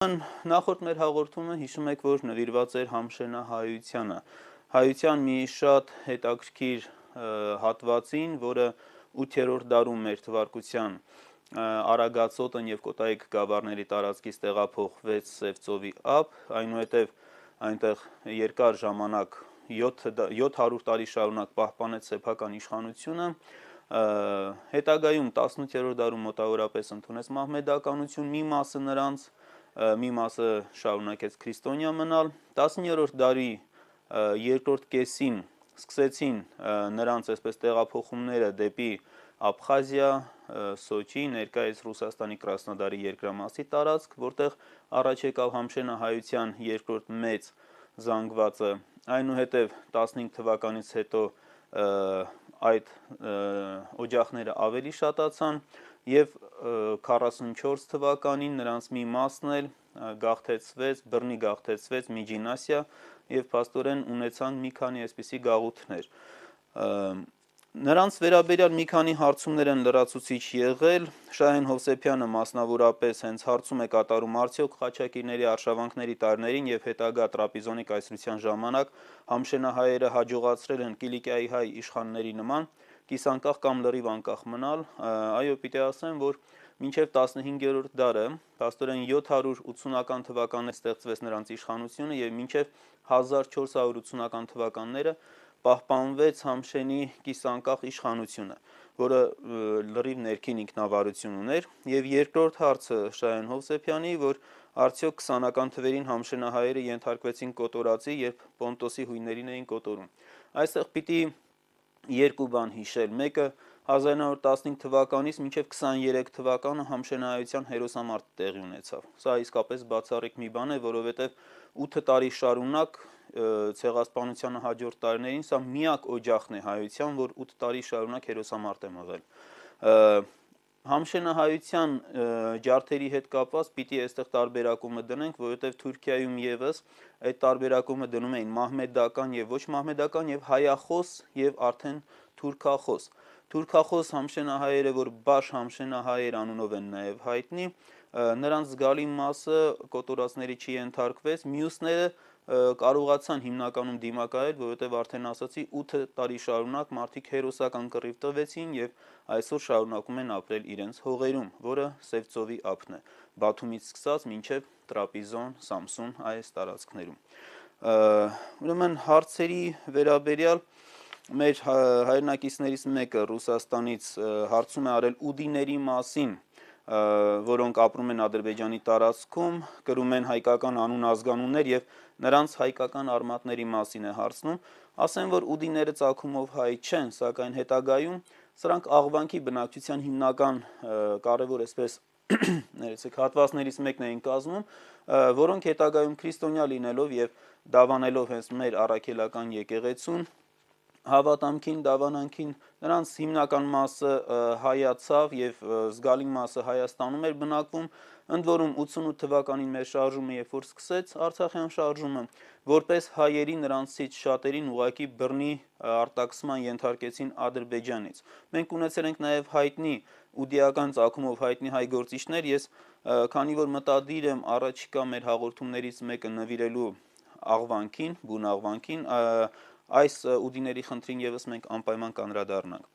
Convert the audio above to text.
Նախորդ մեր հաղորդումը հիշում եք, որ նվիրված էր համշենահայությանը, հայության մի շատ հետաքրքիր հատվածին, որը 8-րդ դարում մեր թվարկության Արագածոտն և Կոտայիկ գավառների տարածքից տեղափոխվեց Սև ծովի ափ, այնուհետև այնտեղ երկար ժամանակ 700 տարի շարունակ պահպանեց սեփական իշխանությունը, հետագայում 18-րդ դարում մոտավորապես ընդունեց մահմեդականություն, մի մասը նրանց, մի մասը շարունակեց քրիստոնյա մնալ, 19-րդ դարի երկրորդ կեսին սկսեցին նրանց այսպես տեղափոխումները դեպի Աբխազիա, Սոչի, ներկայիս Ռուսաստանի Կրասնոդարի երկրամասի տարածք, որտեղ առաջ եկավ համշենահայության երկրորդ մեծ զանգվածը, այնուհետև 15 թվականից հետո այդ օջախները ավելի շատացան և 44 թվականին նրանց մի մասն էլ բռնի գաղթեցվեց Միջին Ասիա և փաստորեն ունեցան մի քանի այսպիսի գաղութներ։ Նրանց վերաբերյալ մի քանի հարցումներ են լրացուցիչ եղել, Շահեն Հովսեփյանը մասնավորապես հենց հարցում է կատարում արդյոք Խաչակիրների արշավանքների տարիներին և հետագա Տրապիզոնի կայսրության ժամանակ համշենահայերը հաջողացրել են Կիլիկիայի հայ իշխանների նման կիսանկախ կամ լրիվ անկախ մնալ, այո, պիտի ասեմ, որ մինչև 15-րդ դարը, փաստորեն 780-ական թվականներին ստեղծվեց նրանց իշխանությունը և մինչև 1480-ական թվականները պահպանվեց Համշենի կիսանկախ իշխանությունը, որը լրիվ ներքին ինքնավարություն ուներ, և երկրորդ հարցը Շահեն Հովսեփյանի, որ արդյոք 20-ական թվերին համշենահայերը ենթարկվեցին կոտորածի, երբ Պոնտոսի հույներին էին կոտորում։ Այստեղ պիտի երկու բան հիշել, մեկը 1915 թվականից մինչև 23 թվականը համշենահայության հերոսամարտ տեղի ունեցավ։ Սա իսկապես բացառիկ մի բան է, որովհետև 8 տարի շարունակ ցեղասպանությանը հաջորդ տարիներին սա միակ օջախն է հայության, որ 8 տարի շարունակ հերոսամարտ է մղել։ Համշենահայության ջարդերի հետ կապված պիտի այստեղ տարբերակումը դնենք, որովհետև Թուրքիայում ևս այդ տարբերակումը դնում էին մահմեդական և ոչ մահմեդական և հայախոս և արդեն թուրքախոս։ Թուրքախոս համշենահայերը, որ Բաշ համշենահայեր անունով են նաև հայտնի, նրանց զգալի մասը կոտորածների չենթարկվեց, մյուսները կարողացան հիմնականում դիմակայել, որովհետև արդեն ասացի 8 տարի շարունակ մարդիկ հերոսական կռիվ տվեցին և այսօր շարունակում են ապրել իրենց հողերում, որը Սև ծովի ափն է, Բաթումից սկսած մինչև Տրապիզոն, Սամսուն այս տարածքներում։ Ուրեմն հարցերի վերաբերյալ մեր հայրենակիցներից մեկը Ռուսաստանից հարցում է արել ուդիների մասին, որոնք ապրում են Ադրբեջանի տարածքում, կրում են հայկական անուն ազգանուններ և նրանց հայկական արմատների մասին է հարցնում, ասեմ, որ ուդիները ծագումով հայ չեն, սակայն հետագայում սրանք Աղվանքի բնակչության հիմնական կարևոր այսպես հատվածներից մեկն էին կազմում, որոնք հետագայում քրիստոնյա լինելով և դավանելով հենց մեր առաքելական եկեղեցուն, հավատամքին, դավանանքին, նրանց հիմնական մասը հայացավ և զգալի մասը Հայաստանում էր բնակվում, ընդ որում 88 թվականին մեր շարժումը երբ որ սկսեց, Արցախյան շարժումը, որպես հայերի նրանցից շատերին ուղղակի բռնի արտաքսման ենթարկեցին Ադրբեջանից։ Մենք ունեցել ենք նաև հայտնի ուդիական ծագումով հայտնի հայ գործիչներ, ես քանի որ մտադիր եմ առաջիկա մեր հաղորդումներից մեկը նվիրելու Աղվանքին, բուն Աղվանքին, այս ուդիների խնդրին ևս մենք անպայման կանդրադառնանք։